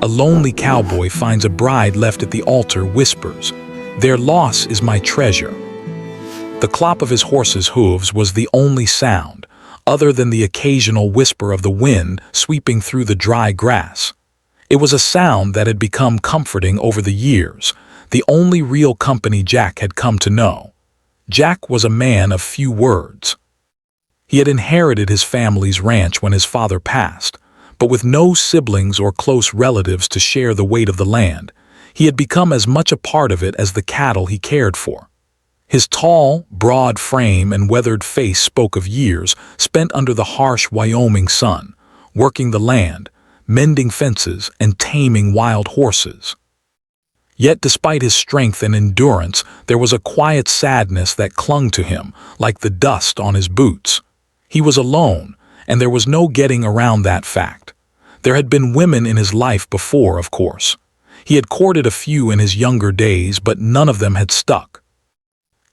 A lonely cowboy finds a bride left at the altar, whispers, "Their loss is my treasure." The clop of his horse's hooves was the only sound, other than the occasional whisper of the wind sweeping through the dry grass. It was a sound that had become comforting over the years, the only real company Jack had come to know. Jack was a man of few words. He had inherited his family's ranch when his father passed, but with no siblings or close relatives to share the weight of the land, he had become as much a part of it as the cattle he cared for. His tall, broad frame and weathered face spoke of years spent under the harsh Wyoming sun, working the land, mending fences, and taming wild horses. Yet despite his strength and endurance, there was a quiet sadness that clung to him, like the dust on his boots. He was alone, and there was no getting around that fact. There had been women in his life before, of course. He had courted a few in his younger days, but none of them had stuck.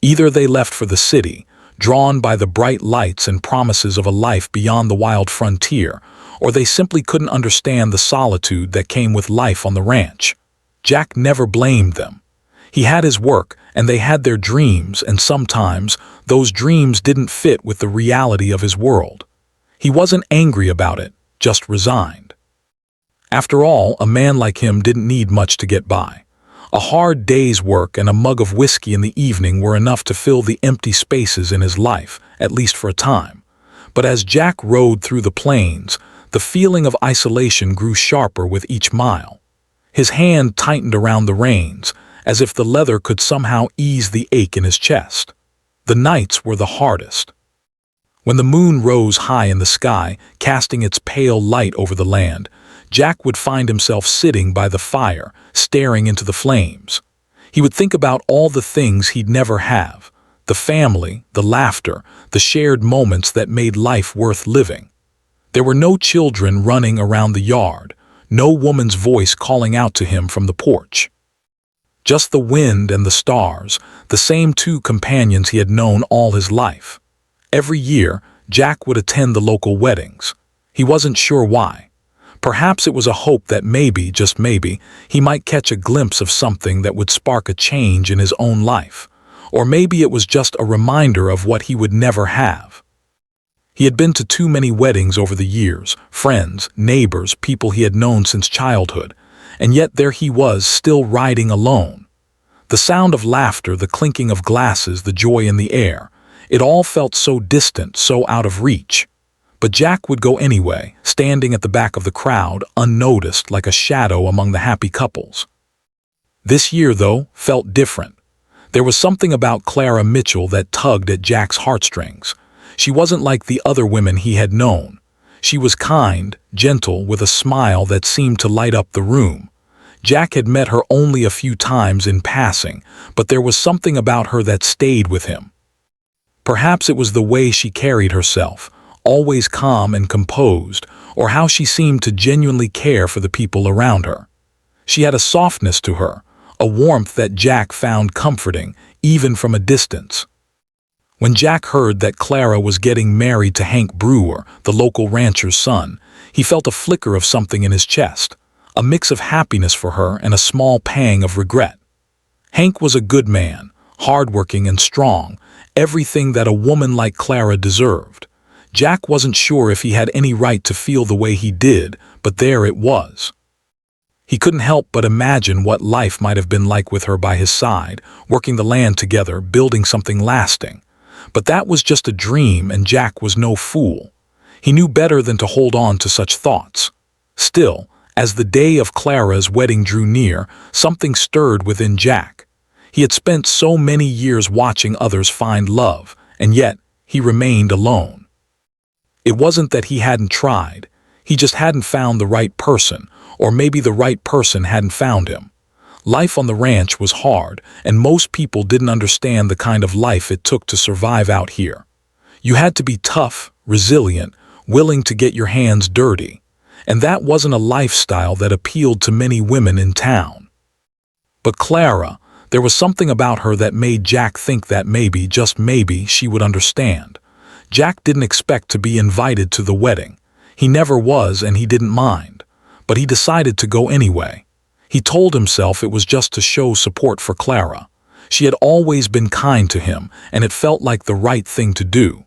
Either they left for the city, drawn by the bright lights and promises of a life beyond the wild frontier, or they simply couldn't understand the solitude that came with life on the ranch. Jack never blamed them. He had his work, and they had their dreams, and sometimes those dreams didn't fit with the reality of his world. He wasn't angry about it, just resigned. After all, a man like him didn't need much to get by. A hard day's work and a mug of whiskey in the evening were enough to fill the empty spaces in his life, at least for a time. But as Jack rode through the plains, the feeling of isolation grew sharper with each mile. His hand tightened around the reins, as if the leather could somehow ease the ache in his chest. The nights were the hardest. When the moon rose high in the sky, casting its pale light over the land, Jack would find himself sitting by the fire, staring into the flames. He would think about all the things he'd never have, the family, the laughter, the shared moments that made life worth living. There were no children running around the yard, no woman's voice calling out to him from the porch. Just the wind and the stars, the same two companions he had known all his life. Every year, Jack would attend the local weddings. He wasn't sure why. Perhaps it was a hope that maybe, just maybe, he might catch a glimpse of something that would spark a change in his own life. Or maybe it was just a reminder of what he would never have. He had been to too many weddings over the years, friends, neighbors, people he had known since childhood, and yet there he was, still riding alone. The sound of laughter, the clinking of glasses, the joy in the air, it all felt so distant, so out of reach. But Jack would go anyway, standing at the back of the crowd, unnoticed, like a shadow among the happy couples. This year, though, felt different. There was something about Clara Mitchell that tugged at Jack's heartstrings. She wasn't like the other women he had known. She was kind, gentle, with a smile that seemed to light up the room. Jack had met her only a few times in passing, but there was something about her that stayed with him. Perhaps it was the way she carried herself, always calm and composed, or how she seemed to genuinely care for the people around her. She had a softness to her, a warmth that Jack found comforting, even from a distance. When Jack heard that Clara was getting married to Hank Brewer, the local rancher's son, he felt a flicker of something in his chest, a mix of happiness for her and a small pang of regret. Hank was a good man, hardworking and strong, everything that a woman like Clara deserved. Jack wasn't sure if he had any right to feel the way he did, but there it was. He couldn't help but imagine what life might have been like with her by his side, working the land together, building something lasting. But that was just a dream, and Jack was no fool. He knew better than to hold on to such thoughts. Still, as the day of Clara's wedding drew near, something stirred within Jack. He had spent so many years watching others find love, and yet he remained alone. It wasn't that he hadn't tried. He just hadn't found the right person, or maybe the right person hadn't found him. Life on the ranch was hard, and most people didn't understand the kind of life it took to survive out here. You had to be tough, resilient, willing to get your hands dirty, and that wasn't a lifestyle that appealed to many women in town. But Clara, there was something about her that made Jack think that maybe, just maybe, she would understand. Jack didn't expect to be invited to the wedding. He never was, and he didn't mind. but he decided to go anyway. He told himself it was just to show support for Clara. She had always been kind to him, and it felt like the right thing to do.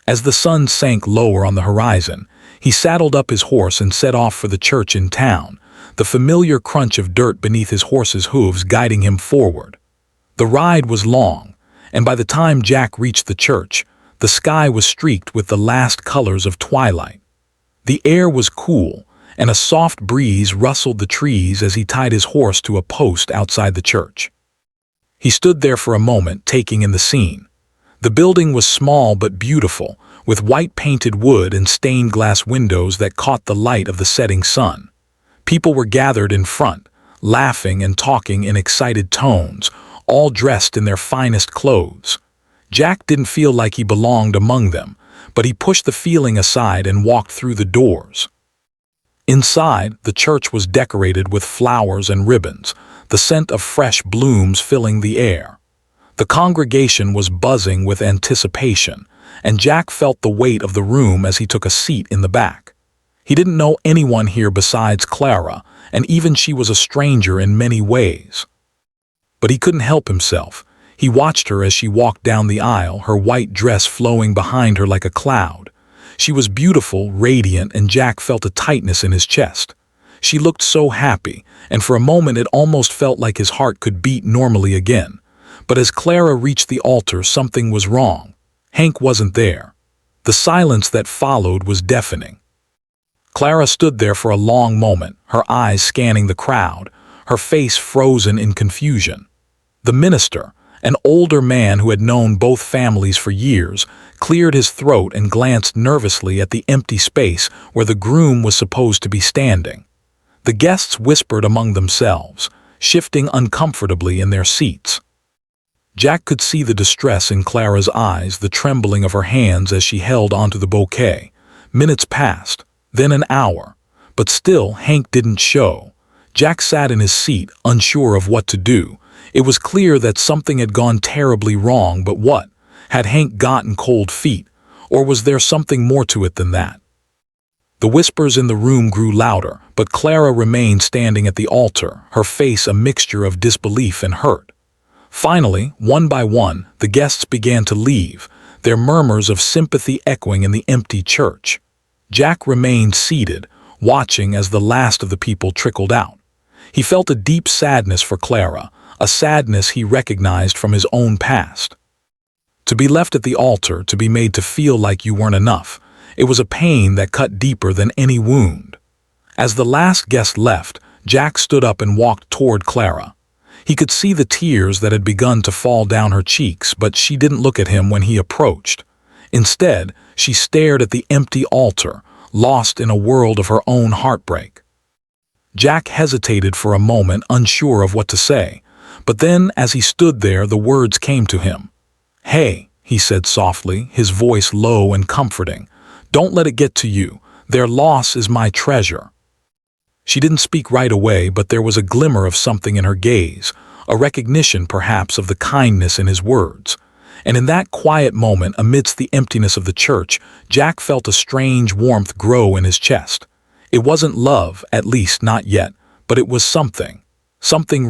As the sun sank lower on the horizon, he saddled up his horse and set off for the church in town, the familiar crunch of dirt beneath his horse's hooves guiding him forward. The ride was long, and by the time Jack reached the church, the sky was streaked with the last colors of twilight. The air was cool, and a soft breeze rustled the trees as he tied his horse to a post outside the church. He stood there for a moment, taking in the scene. The building was small but beautiful, with white painted wood and stained glass windows that caught the light of the setting sun. People were gathered in front, laughing and talking in excited tones, all dressed in their finest clothes. Jack didn't feel like he belonged among them, but he pushed the feeling aside and walked through the doors. Inside, the church was decorated with flowers and ribbons, the scent of fresh blooms filling the air. The congregation was buzzing with anticipation, and Jack felt the weight of the room as he took a seat in the back. He didn't know anyone here besides Clara, and even she was a stranger in many ways. But he couldn't help himself. He watched her as she walked down the aisle, her white dress flowing behind her like a cloud. She was beautiful, radiant, and Jack felt a tightness in his chest. She looked so happy, and for a moment it almost felt like his heart could beat normally again. But as Clara reached the altar, something was wrong. Hank wasn't there. The silence that followed was deafening. Clara stood there for a long moment, her eyes scanning the crowd, her face frozen in confusion. The minister, an older man who had known both families for years, cleared his throat and glanced nervously at the empty space where the groom was supposed to be standing. The guests whispered among themselves, shifting uncomfortably in their seats. Jack could see the distress in Clara's eyes, the trembling of her hands as she held onto the bouquet. Minutes passed, then an hour, but still Hank didn't show. Jack sat in his seat, unsure of what to do. It was clear that something had gone terribly wrong, but what? Had Hank gotten cold feet, or was there something more to it than that? The whispers in the room grew louder, but Clara remained standing at the altar, her face a mixture of disbelief and hurt. Finally, one by one, the guests began to leave, their murmurs of sympathy echoing in the empty church. Jack remained seated, watching as the last of the people trickled out. He felt a deep sadness for Clara, a sadness he recognized from his own past. To be left at the altar, to be made to feel like you weren't enough, it was a pain that cut deeper than any wound. As the last guest left, Jack stood up and walked toward Clara. He could see the tears that had begun to fall down her cheeks, but she didn't look at him when he approached. Instead, she stared at the empty altar, lost in a world of her own heartbreak. Jack hesitated for a moment, unsure of what to say, but then, as he stood there, the words came to him. "Hey," he said softly, his voice low and comforting, "don't let it get to you. Their loss is my treasure." She didn't speak right away, but there was a glimmer of something in her gaze, a recognition perhaps of the kindness in his words. And in that quiet moment, amidst the emptiness of the church, Jack felt a strange warmth grow in his chest. It wasn't love, at least not yet, but it was something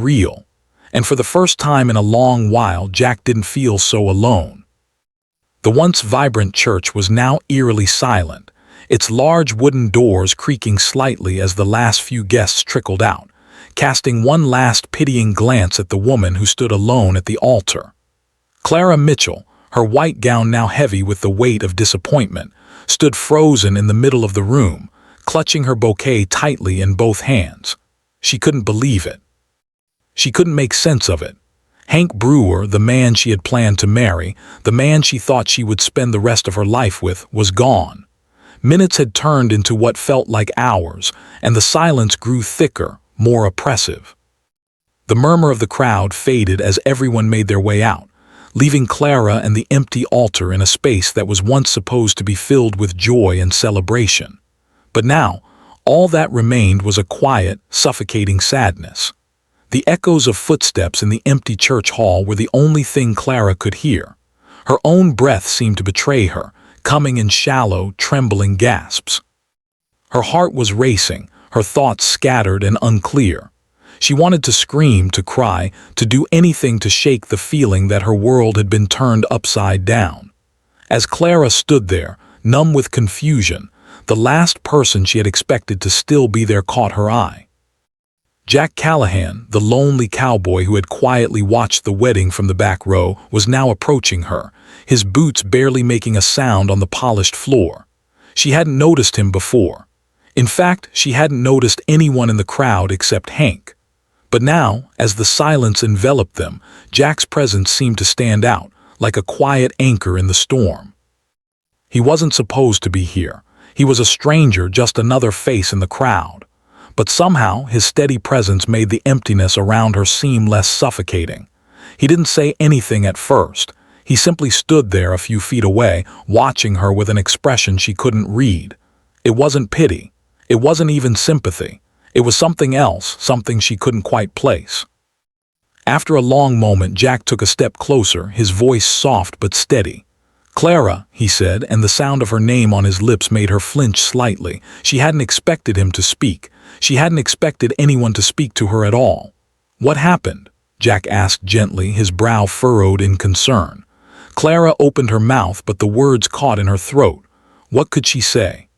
real. And for the first time in a long while, Jack didn't feel so alone. The once vibrant church was now eerily silent, its large wooden doors creaking slightly as the last few guests trickled out, casting one last pitying glance at the woman who stood alone at the altar. Clara Mitchell, her white gown now heavy with the weight of disappointment, stood frozen in the middle of the room, clutching her bouquet tightly in both hands. She couldn't believe it. She couldn't make sense of it. Hank Brewer, the man she had planned to marry, the man she thought she would spend the rest of her life with, was gone. Minutes had turned into what felt like hours, and the silence grew thicker, more oppressive. The murmur of the crowd faded as everyone made their way out, leaving Clara and the empty altar in a space that was once supposed to be filled with joy and celebration. But now, all that remained was a quiet, suffocating sadness. The echoes of footsteps in the empty church hall were the only thing Clara could hear. Her own breath seemed to betray her, coming in shallow, trembling gasps. Her heart was racing, her thoughts scattered and unclear. She wanted to scream, to cry, to do anything to shake the feeling that her world had been turned upside down. As Clara stood there, numb with confusion, the last person she had expected to still be there caught her eye. Jack Callahan, the lonely cowboy who had quietly watched the wedding from the back row, was now approaching her, his boots barely making a sound on the polished floor. She hadn't noticed him before. In fact, she hadn't noticed anyone in the crowd except Hank. But now, as the silence enveloped them, Jack's presence seemed to stand out, like a quiet anchor in the storm. He wasn't supposed to be here. He was a stranger, just another face in the crowd. But somehow, his steady presence made the emptiness around her seem less suffocating. He didn't say anything at first. He simply stood there a few feet away, watching her with an expression she couldn't read. It wasn't pity. It wasn't even sympathy. It was something else, something she couldn't quite place. After a long moment, Jack took a step closer, his voice soft but steady. "Clara," he said, and the sound of her name on his lips made her flinch slightly. She hadn't expected him to speak. She hadn't expected anyone to speak to her at all. "What happened?" Jack asked gently, his brow furrowed in concern. Clara opened her mouth, but the words caught in her throat. What could she say?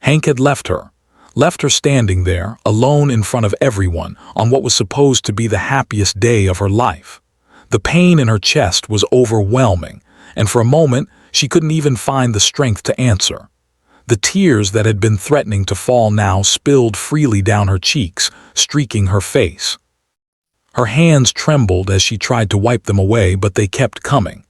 Hank had left her standing there, alone in front of everyone, on what was supposed to be the happiest day of her life. The pain in her chest was overwhelming, and for a moment, she couldn't even find the strength to answer. The tears that had been threatening to fall now spilled freely down her cheeks, streaking her face. Her hands trembled as she tried to wipe them away, but they kept coming.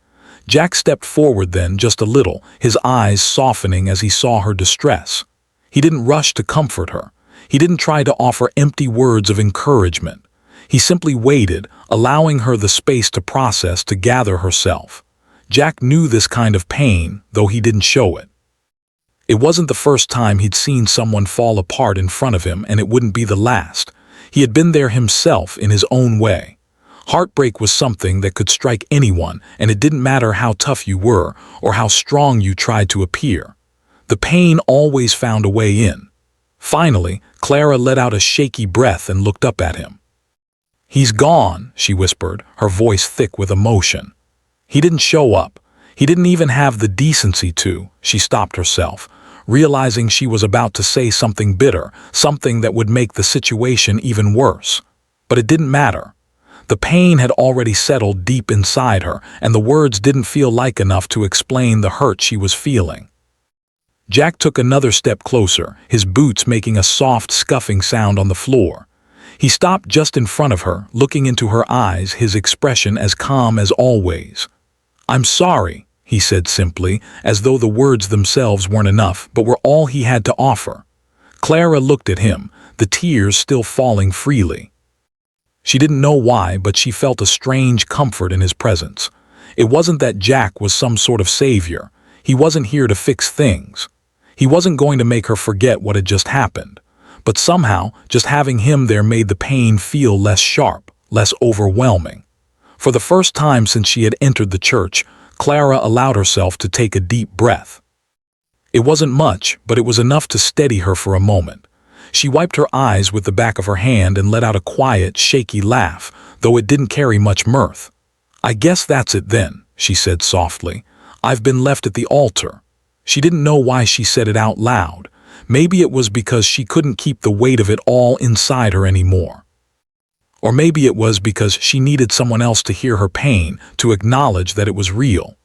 Jack stepped forward then, just a little, his eyes softening as he saw her distress. He didn't rush to comfort her. He didn't try to offer empty words of encouragement. He simply waited, allowing her the space to process, to gather herself. Jack knew this kind of pain, though he didn't show it. It wasn't the first time he'd seen someone fall apart in front of him, and it wouldn't be the last. He had been there himself in his own way. Heartbreak was something that could strike anyone, and it didn't matter how tough you were or how strong you tried to appear. The pain always found a way in. Finally, Clara let out a shaky breath and looked up at him. "He's gone," she whispered, her voice thick with emotion. "He didn't show up. He didn't even have the decency to." She stopped herself, realizing she was about to say something bitter, something that would make the situation even worse. But it didn't matter. The pain had already settled deep inside her, and the words didn't feel like enough to explain the hurt she was feeling. Jack took another step closer, his boots making a soft, scuffing sound on the floor. He stopped just in front of her, looking into her eyes, his expression as calm as always. "I'm sorry," he said simply, as though the words themselves weren't enough, but were all he had to offer. Clara looked at him, the tears still falling freely. She didn't know why, but she felt a strange comfort in his presence. It wasn't that Jack was some sort of savior. He wasn't here to fix things. He wasn't going to make her forget what had just happened. But somehow, just having him there made the pain feel less sharp, less overwhelming. For the first time since she had entered the church, Clara allowed herself to take a deep breath. It wasn't much, but it was enough to steady her for a moment. She wiped her eyes with the back of her hand and let out a quiet, shaky laugh, though it didn't carry much mirth. "I guess that's it then," she said softly. "I've been left at the altar." She didn't know why she said it out loud. Maybe it was because she couldn't keep the weight of it all inside her anymore. Or maybe it was because she needed someone else to hear her pain, to acknowledge that it was real.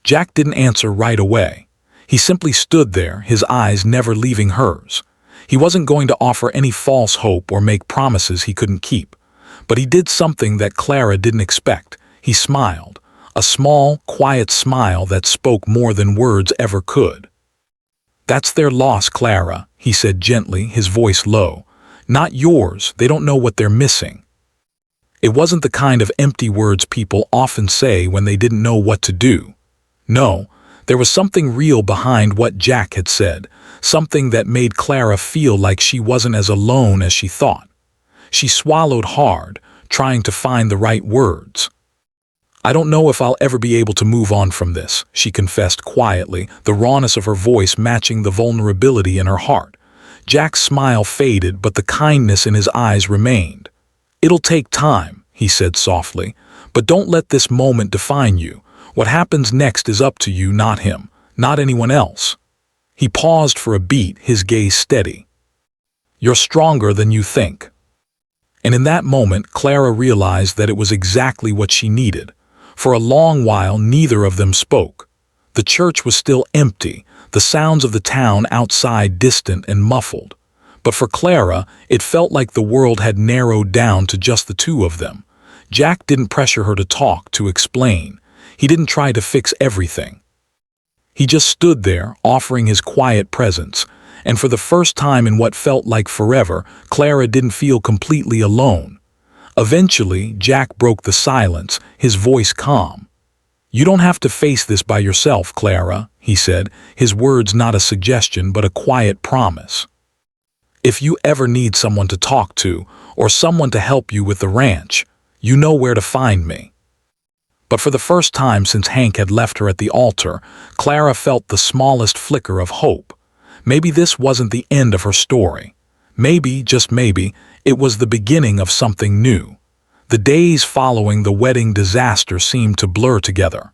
Jack didn't answer right away. He simply stood there, his eyes never leaving hers. He wasn't going to offer any false hope or make promises he couldn't keep. But he did something that Clara didn't expect. He smiled. A small, quiet smile that spoke more than words ever could. "That's their loss, Clara," he said gently, his voice low. "Not yours. They don't know what they're missing." It wasn't the kind of empty words people often say when they didn't know what to do. No, there was something real behind what Jack had said, something that made Clara feel like she wasn't as alone as she thought. She swallowed hard, trying to find the right words. "I don't know if I'll ever be able to move on from this," she confessed quietly, the rawness of her voice matching the vulnerability in her heart. Jack's smile faded, but the kindness in his eyes remained. "It'll take time," he said softly, "but don't let this moment define you. What happens next is up to you, not him, not anyone else." He paused for a beat, his gaze steady. "You're stronger than you think." And in that moment, Clara realized that it was exactly what she needed. For a long while, neither of them spoke. The church was still empty, the sounds of the town outside distant and muffled. But for Clara, it felt like the world had narrowed down to just the two of them. Jack didn't pressure her to talk, to explain. He didn't try to fix everything. He just stood there, offering his quiet presence. And for the first time in what felt like forever, Clara didn't feel completely alone. Eventually, Jack broke the silence, his voice calm. "You don't have to face this by yourself, Clara," he said, his words not a suggestion but a quiet promise. "If you ever need someone to talk to, or someone to help you with the ranch, you know where to find me." But for the first time since Hank had left her at the altar, Clara felt the smallest flicker of hope. Maybe this wasn't the end of her story. Maybe, just maybe, it was the beginning of something new. The days following the wedding disaster seemed to blur together.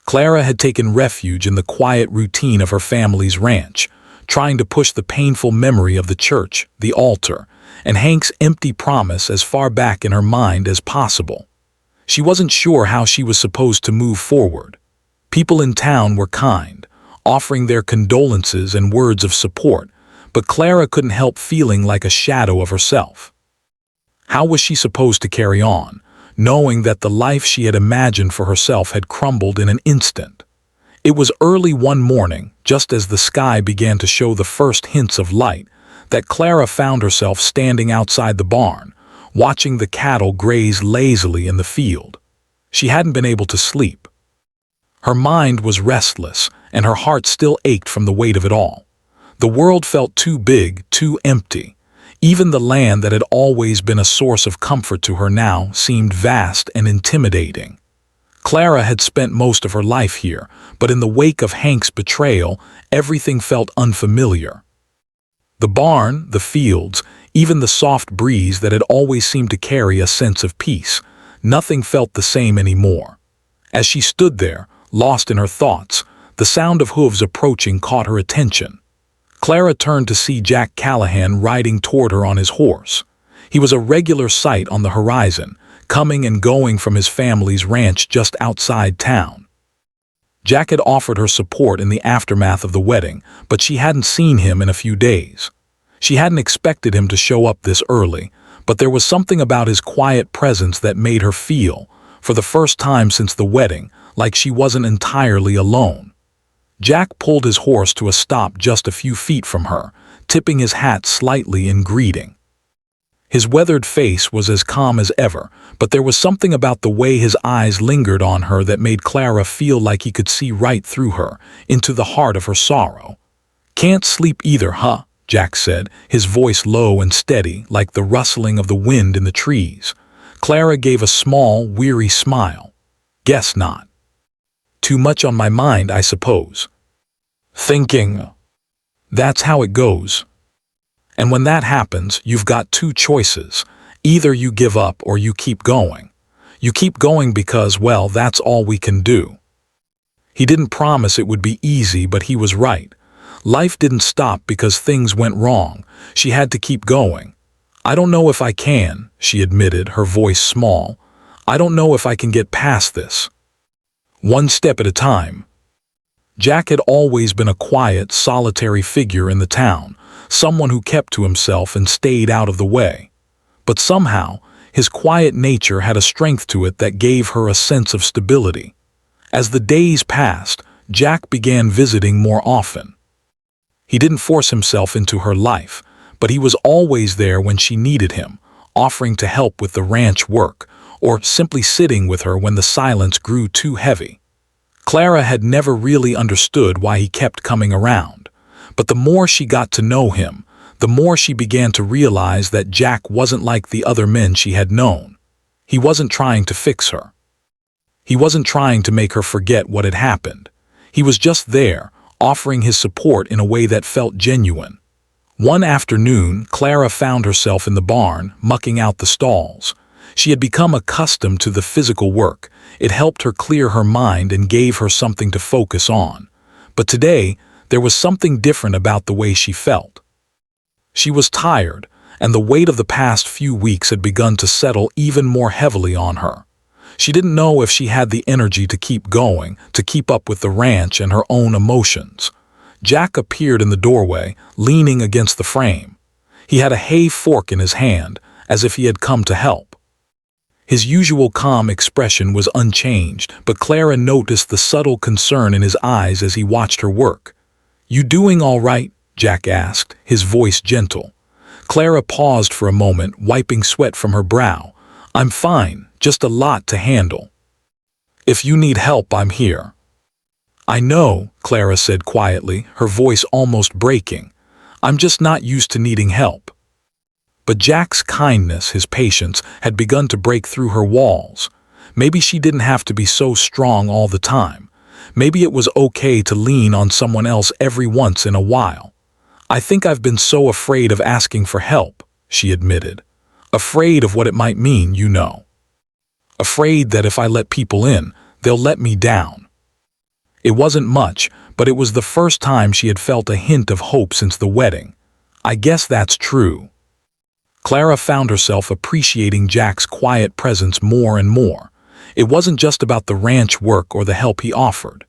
Clara had taken refuge in the quiet routine of her family's ranch, trying to push the painful memory of the church, the altar, and Hank's empty promise as far back in her mind as possible. She wasn't sure how she was supposed to move forward. People in town were kind, offering their condolences and words of support, but Clara couldn't help feeling like a shadow of herself. How was she supposed to carry on, knowing that the life she had imagined for herself had crumbled in an instant? It was early one morning, just as the sky began to show the first hints of light, that Clara found herself standing outside the barn, watching the cattle graze lazily in the field. She hadn't been able to sleep. Her mind was restless, and her heart still ached from the weight of it all. The world felt too big, too empty. Even the land that had always been a source of comfort to her now seemed vast and intimidating. Clara had spent most of her life here, but in the wake of Hank's betrayal, everything felt unfamiliar. The barn, the fields, even the soft breeze that had always seemed to carry a sense of peace, nothing felt the same anymore. As she stood there, lost in her thoughts, the sound of hooves approaching caught her attention. Clara turned to see Jack Callahan riding toward her on his horse. He was a regular sight on the horizon, coming and going from his family's ranch just outside town. Jack had offered her support in the aftermath of the wedding, but she hadn't seen him in a few days. She hadn't expected him to show up this early, but there was something about his quiet presence that made her feel, for the first time since the wedding, like she wasn't entirely alone. Jack pulled his horse to a stop just a few feet from her, tipping his hat slightly in greeting. His weathered face was as calm as ever, but there was something about the way his eyes lingered on her that made Clara feel like he could see right through her, into the heart of her sorrow. "Can't sleep either, huh?" Jack said, his voice low and steady, like the rustling of the wind in the trees. Clara gave a small, weary smile. "Guess not. Too much on my mind, I suppose. Thinking. That's how it goes. And when that happens, you've got two choices. Either you give up or you keep going. You keep going because, well, that's all we can do." He didn't promise it would be easy, but he was right. Life didn't stop because things went wrong. She had to keep going. "I don't know if I can," she admitted, her voice small. "I don't know if I can get past this. One step at a time." Jack had always been a quiet, solitary figure in the town, someone who kept to himself and stayed out of the way. But somehow, his quiet nature had a strength to it that gave her a sense of stability. As the days passed, Jack began visiting more often. He didn't force himself into her life, but he was always there when she needed him, offering to help with the ranch work, or simply sitting with her when the silence grew too heavy. Clara had never really understood why he kept coming around, but the more she got to know him, the more she began to realize that Jack wasn't like the other men she had known. He wasn't trying to fix her. He wasn't trying to make her forget what had happened. He was just there, offering his support in a way that felt genuine. One afternoon, Clara found herself in the barn, mucking out the stalls. She had become accustomed to the physical work. It helped her clear her mind and gave her something to focus on. But today, there was something different about the way she felt. She was tired, and the weight of the past few weeks had begun to settle even more heavily on her. She didn't know if she had the energy to keep going, to keep up with the ranch and her own emotions. Jack appeared in the doorway, leaning against the frame. He had a hay fork in his hand, as if he had come to help. His usual calm expression was unchanged, but Clara noticed the subtle concern in his eyes as he watched her work. "You doing all right?" Jack asked, his voice gentle. Clara paused for a moment, wiping sweat from her brow. "I'm fine, just a lot to handle. If you need help, I'm here." "I know," Clara said quietly, her voice almost breaking. "I'm just not used to needing help." But Jack's kindness, his patience, had begun to break through her walls. Maybe she didn't have to be so strong all the time. Maybe it was okay to lean on someone else every once in a while. "I think I've been so afraid of asking for help," she admitted. "Afraid of what it might mean, you know. Afraid that if I let people in, they'll let me down." It wasn't much, but it was the first time she had felt a hint of hope since the wedding. "I guess that's true." Clara found herself appreciating Jack's quiet presence more and more. It wasn't just about the ranch work or the help he offered.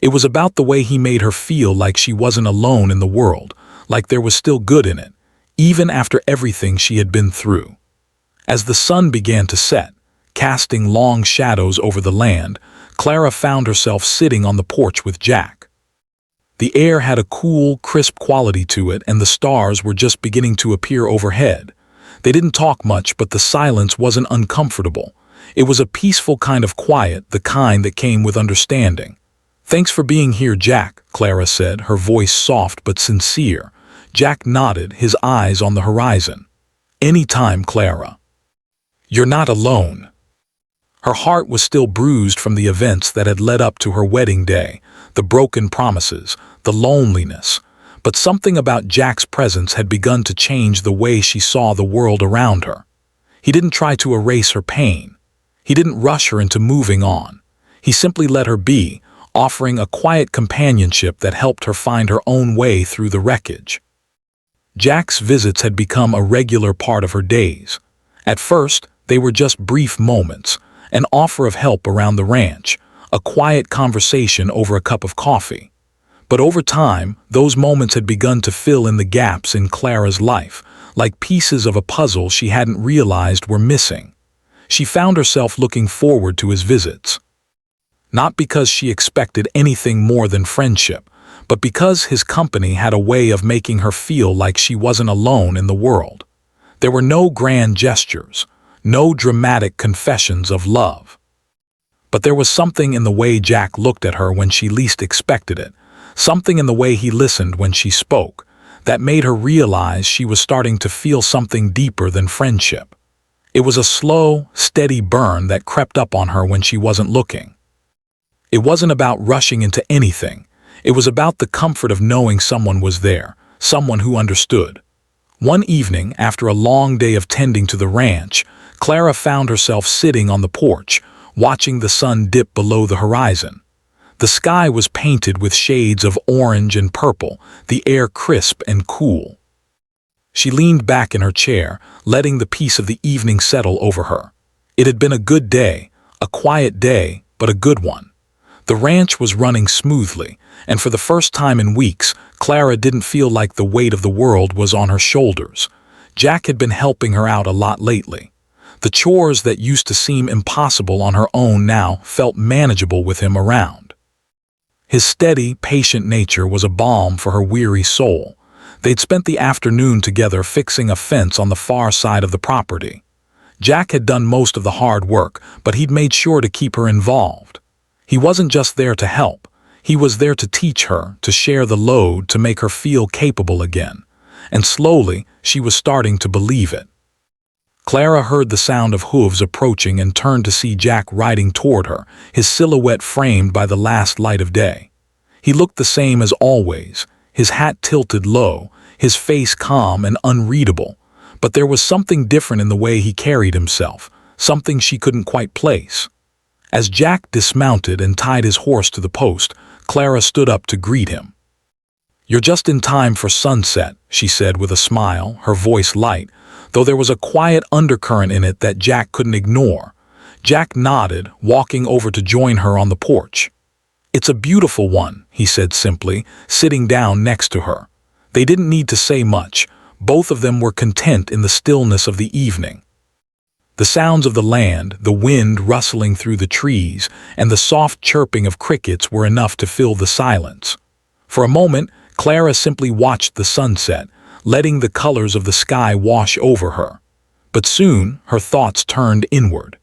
It was about the way he made her feel like she wasn't alone in the world, like there was still good in it, even after everything she had been through. As the sun began to set, casting long shadows over the land, Clara found herself sitting on the porch with Jack. The air had a cool, crisp quality to it, and the stars were just beginning to appear overhead. They didn't talk much, but the silence wasn't uncomfortable. It was a peaceful kind of quiet, the kind that came with understanding. "Thanks for being here, Jack," Clara said, her voice soft but sincere. Jack nodded, his eyes on the horizon. "Anytime, Clara. You're not alone." Her heart was still bruised from the events that had led up to her wedding day, the broken promises, the loneliness. But something about Jack's presence had begun to change the way she saw the world around her. He didn't try to erase her pain. He didn't rush her into moving on. He simply let her be, offering a quiet companionship that helped her find her own way through the wreckage. Jack's visits had become a regular part of her days. At first, they were just brief moments, an offer of help around the ranch, a quiet conversation over a cup of coffee. But over time, those moments had begun to fill in the gaps in Clara's life, like pieces of a puzzle she hadn't realized were missing. She found herself looking forward to his visits. Not because she expected anything more than friendship, but because his company had a way of making her feel like she wasn't alone in the world. There were no grand gestures, no dramatic confessions of love. But there was something in the way Jack looked at her when she least expected it, something in the way he listened when she spoke, that made her realize she was starting to feel something deeper than friendship. It was a slow, steady burn that crept up on her when she wasn't looking. It wasn't about rushing into anything. It was about the comfort of knowing someone was there, someone who understood. One evening, after a long day of tending to the ranch, Clara found herself sitting on the porch, watching the sun dip below the horizon. The sky was painted with shades of orange and purple, the air crisp and cool. She leaned back in her chair, letting the peace of the evening settle over her. It had been a good day, a quiet day, but a good one. The ranch was running smoothly, and for the first time in weeks, Clara didn't feel like the weight of the world was on her shoulders. Jack had been helping her out a lot lately. The chores that used to seem impossible on her own now felt manageable with him around. His steady, patient nature was a balm for her weary soul. They'd spent the afternoon together fixing a fence on the far side of the property. Jack had done most of the hard work, but he'd made sure to keep her involved. He wasn't just there to help. He was there to teach her, to share the load, to make her feel capable again. And slowly, she was starting to believe it. Clara heard the sound of hooves approaching and turned to see Jack riding toward her, his silhouette framed by the last light of day. He looked the same as always, his hat tilted low, his face calm and unreadable, but there was something different in the way he carried himself, something she couldn't quite place. As Jack dismounted and tied his horse to the post, Clara stood up to greet him. "You're just in time for sunset," she said with a smile, her voice light, though there was a quiet undercurrent in it that Jack couldn't ignore. Jack nodded, walking over to join her on the porch. "It's a beautiful one," he said simply, sitting down next to her. They didn't need to say much. Both of them were content in the stillness of the evening. The sounds of the land, the wind rustling through the trees, and the soft chirping of crickets were enough to fill the silence. For a moment, Clara simply watched the sunset, letting the colors of the sky wash over her. But soon, her thoughts turned inward.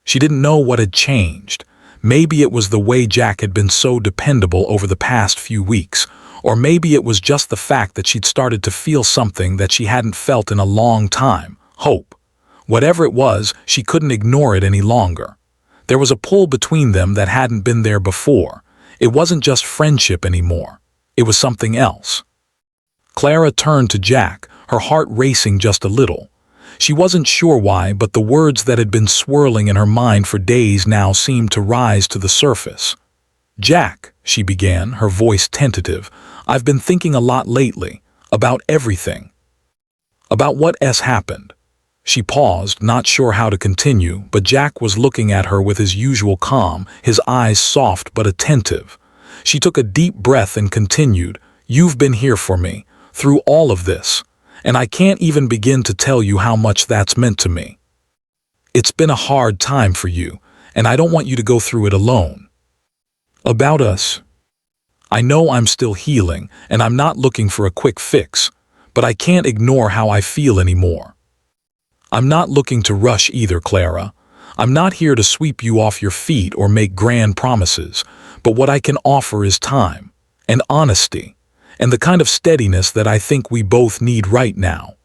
She didn't know what had changed. Maybe it was the way Jack had been so dependable over the past few weeks, or maybe it was just the fact that she'd started to feel something that she hadn't felt in a long time, hope. Whatever it was, she couldn't ignore it any longer. There was a pull between them that hadn't been there before. It wasn't just friendship anymore. It was something else. Clara turned to Jack, her heart racing just a little. She wasn't sure why, but the words that had been swirling in her mind for days now seemed to rise to the surface. "Jack," she began, her voice tentative, "I've been thinking a lot lately, about everything. About what happened." She paused, not sure how to continue, but Jack was looking at her with his usual calm, his eyes soft but attentive. She took a deep breath and continued, "You've been here for me, through all of this, and I can't even begin to tell you how much that's meant to me. It's been a hard time for you, and I don't want you to go through it alone. About us. I know I'm still healing, and I'm not looking for a quick fix, but I can't ignore how I feel anymore. I'm not looking to rush either, Clara. I'm not here to sweep you off your feet or make grand promises, but what I can offer is time, and honesty, and the kind of steadiness that I think we both need right now."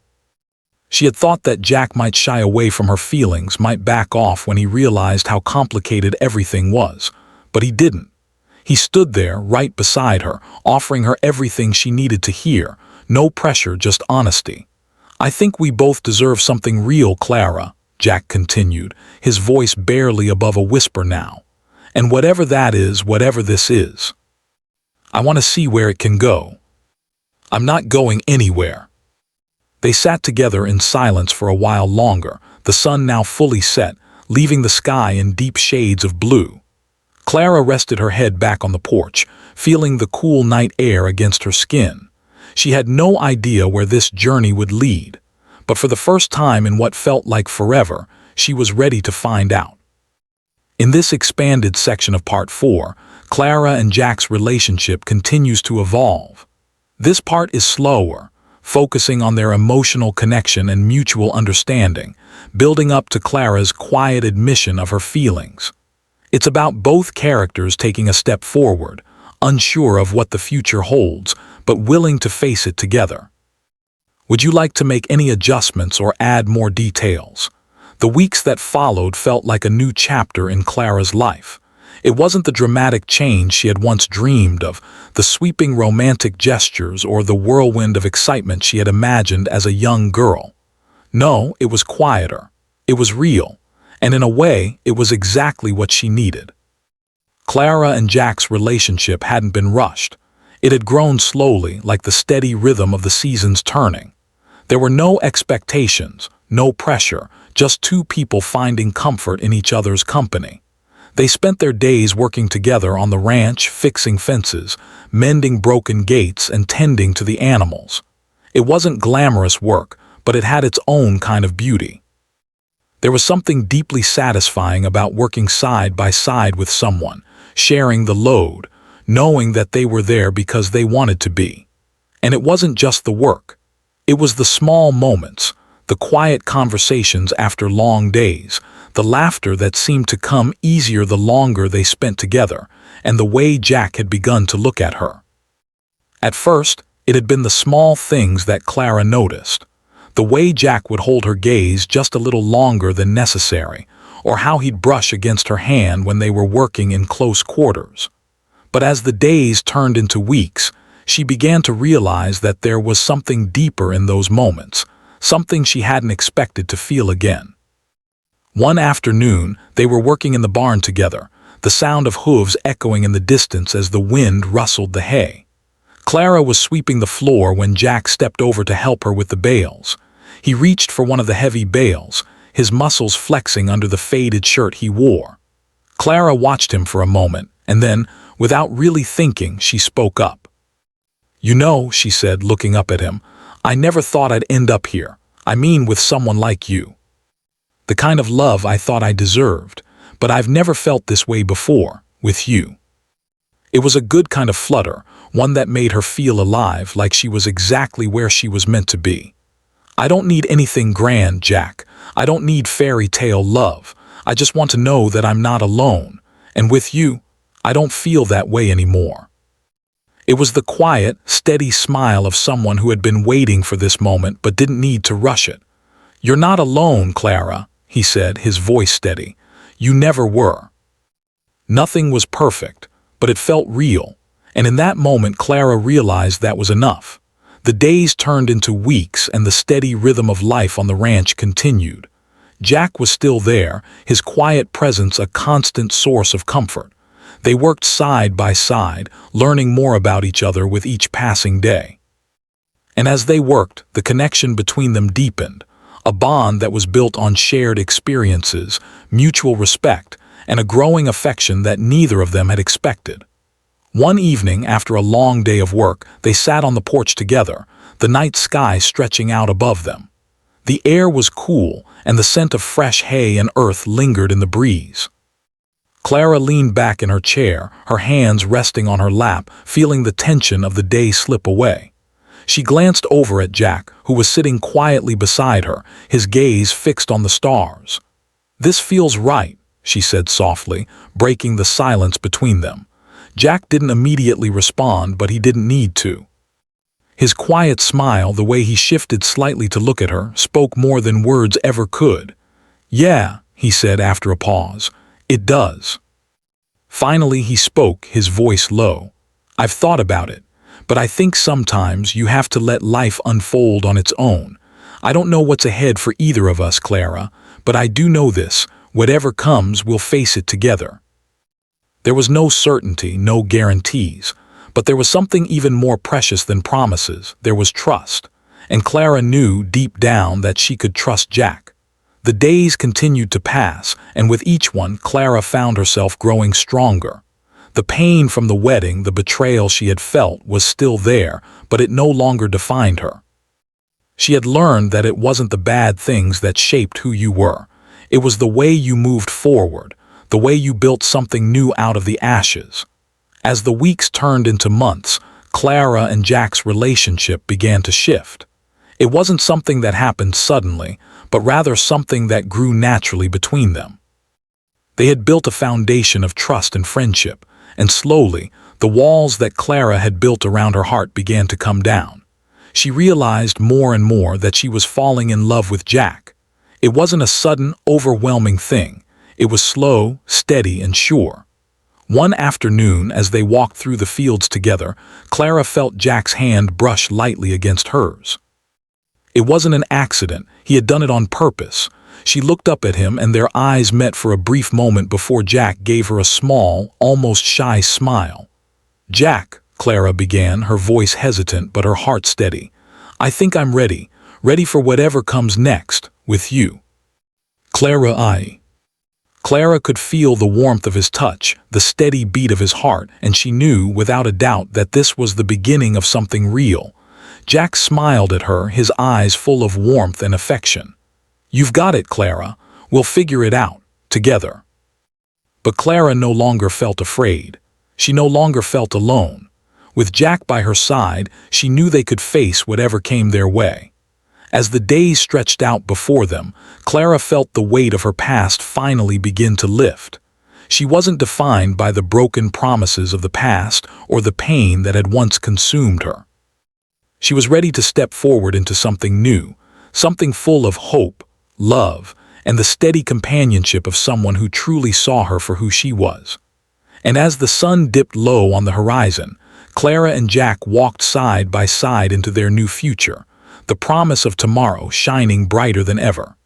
She had thought that Jack might shy away from her feelings, might back off when he realized how complicated everything was, but he didn't. He stood there, right beside her, offering her everything she needed to hear, no pressure, just honesty. "I think we both deserve something real, Clara," Jack continued, his voice barely above a whisper now. "And whatever that is, whatever this is, I want to see where it can go. I'm not going anywhere." They sat together in silence for a while longer, the sun now fully set, leaving the sky in deep shades of blue. Clara rested her head back on the porch, feeling the cool night air against her skin. She had no idea where this journey would lead, but for the first time in what felt like forever, she was ready to find out. In this expanded section of Part 4, Clara and Jack's relationship continues to evolve. This part is slower, focusing on their emotional connection and mutual understanding, building up to Clara's quiet admission of her feelings. It's about both characters taking a step forward, unsure of what the future holds, but willing to face it together. Would you like to make any adjustments or add more details? The weeks that followed felt like a new chapter in Clara's life. It wasn't the dramatic change she had once dreamed of, the sweeping romantic gestures or the whirlwind of excitement she had imagined as a young girl. No, it was quieter. It was real. And in a way, it was exactly what she needed. Clara and Jack's relationship hadn't been rushed. It had grown slowly, like the steady rhythm of the seasons turning. There were no expectations, no pressure, just two people finding comfort in each other's company. They spent their days working together on the ranch, fixing fences, mending broken gates, and tending to the animals. It wasn't glamorous work, but it had its own kind of beauty. There was something deeply satisfying about working side by side with someone, sharing the load, knowing that they were there because they wanted to be. And it wasn't just the work. It was the small moments, the quiet conversations after long days, the laughter that seemed to come easier the longer they spent together, and the way Jack had begun to look at her. At first, it had been the small things that Clara noticed. The way Jack would hold her gaze just a little longer than necessary, or how he'd brush against her hand when they were working in close quarters. But as the days turned into weeks, she began to realize that there was something deeper in those moments, something she hadn't expected to feel again. One afternoon, they were working in the barn together, the sound of hooves echoing in the distance as the wind rustled the hay. Clara was sweeping the floor when Jack stepped over to help her with the bales. He reached for one of the heavy bales, his muscles flexing under the faded shirt he wore. Clara watched him for a moment, and then, without really thinking, she spoke up. "You know," she said, looking up at him, "I never thought I'd end up here. I mean, with someone like you. The kind of love I thought I deserved, but I've never felt this way before, with you." It was a good kind of flutter, one that made her feel alive, like she was exactly where she was meant to be. "I don't need anything grand, Jack. I don't need fairy tale love. I just want to know that I'm not alone, and with you, I don't feel that way anymore." It was the quiet, steady smile of someone who had been waiting for this moment but didn't need to rush it. "You're not alone, Clara," he said, his voice steady. "You never were." Nothing was perfect, but it felt real, and in that moment Clara realized that was enough. The days turned into weeks and the steady rhythm of life on the ranch continued. Jack was still there, his quiet presence a constant source of comfort. They worked side by side, learning more about each other with each passing day. And as they worked, the connection between them deepened, a bond that was built on shared experiences, mutual respect, and a growing affection that neither of them had expected. One evening, after a long day of work, they sat on the porch together, the night sky stretching out above them. The air was cool, and the scent of fresh hay and earth lingered in the breeze. Clara leaned back in her chair, her hands resting on her lap, feeling the tension of the day slip away. She glanced over at Jack, who was sitting quietly beside her, his gaze fixed on the stars. "This feels right," she said softly, breaking the silence between them. Jack didn't immediately respond, but he didn't need to. His quiet smile, the way he shifted slightly to look at her, spoke more than words ever could. "Yeah," he said after a pause, "it does." Finally he spoke, his voice low. "I've thought about it, but I think sometimes you have to let life unfold on its own. I don't know what's ahead for either of us, Clara, but I do know this, whatever comes, we'll face it together." There was no certainty, no guarantees, but there was something even more precious than promises. There was trust, and Clara knew deep down that she could trust Jack. The days continued to pass, and with each one, Clara found herself growing stronger. The pain from the wedding, the betrayal she had felt, was still there, but it no longer defined her. She had learned that it wasn't the bad things that shaped who you were. It was the way you moved forward, the way you built something new out of the ashes. As the weeks turned into months, Clara and Jack's relationship began to shift. It wasn't something that happened suddenly, but rather something that grew naturally between them. They had built a foundation of trust and friendship, and slowly, the walls that Clara had built around her heart began to come down. She realized more and more that she was falling in love with Jack. It wasn't a sudden, overwhelming thing. It was slow, steady, and sure. One afternoon, as they walked through the fields together, Clara felt Jack's hand brush lightly against hers. It wasn't an accident. He had done it on purpose. She looked up at him, and their eyes met for a brief moment before Jack gave her a small, almost shy smile. "Jack," Clara began, her voice hesitant but her heart steady, "I think I'm ready for whatever comes next, with you." Clara could feel the warmth of his touch, the steady beat of his heart, and she knew without a doubt that this was the beginning of something real. Jack smiled at her, his eyes full of warmth and affection. "You've got it, Clara. We'll figure it out, together." But Clara no longer felt afraid. She no longer felt alone. With Jack by her side, she knew they could face whatever came their way. As the days stretched out before them, Clara felt the weight of her past finally begin to lift. She wasn't defined by the broken promises of the past or the pain that had once consumed her. She was ready to step forward into something new, something full of hope, love, and the steady companionship of someone who truly saw her for who she was. And as the sun dipped low on the horizon, Clara and Jack walked side by side into their new future, the promise of tomorrow shining brighter than ever.